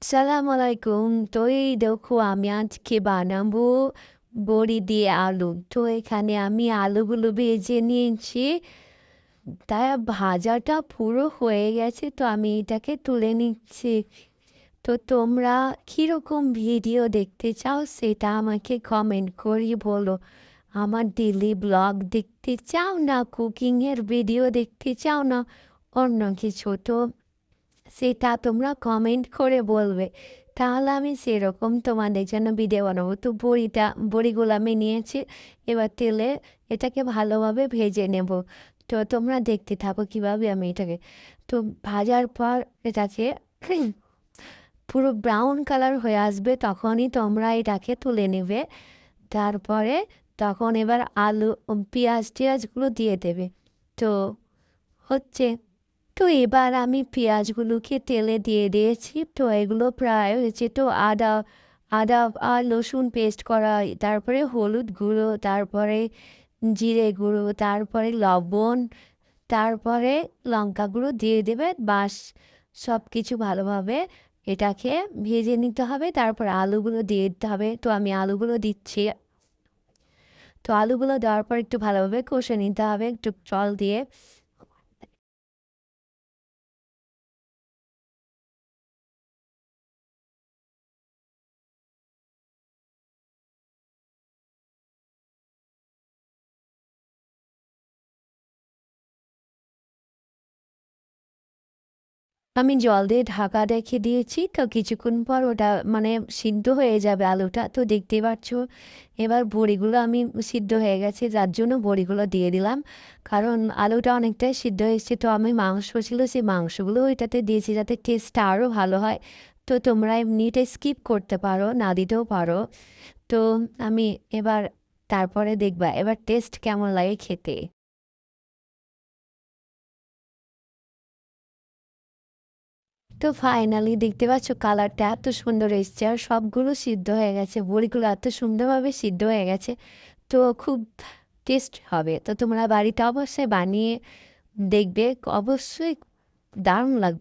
সালাম আলাইকুম। তো এই দেখো আমি আজকে বানাবো বড়ি দিয়ে আলু। তো এখানে আমি আলুগুলো ভেজে নিয়েছি। তাই ভাজাটা পুরো হয়ে গেছে, তো আমি এটাকে তুলে নিচ্ছি। তো তোমরা কীরকম ভিডিও দেখতে চাও সেটা আমাকে কমেন্ট করে বলো। আমার ডেলি ব্লগ দেখতে চাও, না কুকিংয়ের ভিডিও দেখতে চাও, না অন্য কিছু? তো সেটা তোমরা কমেন্ট করে বলবে, তাহলে আমি সেরকম তোমাদের জন্য ভিডিও বানাবো। তো বড়িগুলো আমি নিয়েছি, এবার তেলে এটাকে ভালোভাবে ভেজে নেব। তো তোমরা দেখতে থাকো কীভাবে আমি এটাকে, তো ভাজার পর এটাকে পুরো ব্রাউন কালার হয়ে আসবে, তখনই তোমরা এটাকে তুলে নেবে। তারপরে তখন এবার আলু পেঁয়াজ টিয়াজগুলো দিয়ে দেবে। তো হচ্ছে, তো এবার আমি পেঁয়াজগুলোকে তেলে দিয়ে দিয়েছি। তো এগুলো প্রায় হয়েছে। তো আদা আদা আর রসুন পেস্ট করা, তারপরে হলুদ গুঁড়ো, তারপরে জিরে গুঁড়ো, তারপরে লবণ, তারপরে লঙ্কা গুঁড়ো দিয়ে দেবে। বাস, সব কিছু ভালোভাবে এটাকে ভেজে নিতে হবে। তারপর আলুগুলো দিয়ে দিতে হবে। তো আমি আলুগুলো দিচ্ছি। তো আলুগুলো দেওয়ার পর একটু ভালোভাবে কষে নিতে হবে একটু জল দিয়ে। আমি জল দিয়ে ঢাকা রেখে দিয়েছি। তো কিছুক্ষণ পর ওটা মানে সিদ্ধ হয়ে যাবে আলুটা। তো দেখতেই পাচ্ছ এবার বড়িগুলো আমি সিদ্ধ হয়ে গেছে, যার জন্য বড়িগুলো দিয়ে দিলাম। কারণ আলুটা অনেকটাই সিদ্ধ হয়েছে। তো আমি মাংস ছিল, সেই মাংসগুলো ওইটাতে দিয়েছি যাতে টেস্টটা আরও ভালো হয়। তো তোমরা এমনিটা স্কিপ করতে পারো, না দিতেও পারো। তো আমি এবার তারপরে দেখবা এবার টেস্ট কেমন লাগে খেতে। তো ফাইনালি দেখতে পাচ্ছ কালারটা এত সুন্দর এসছে, আর সবগুলো সিদ্ধ হয়ে গেছে, বড়িগুলো এত সুন্দরভাবে সিদ্ধ হয়ে গেছে। তো খুব টেস্ট হবে। তো তোমরা বাড়িতে অবশ্যই বানিয়ে দেখবে, অবশ্যই দারুণ লাগবে।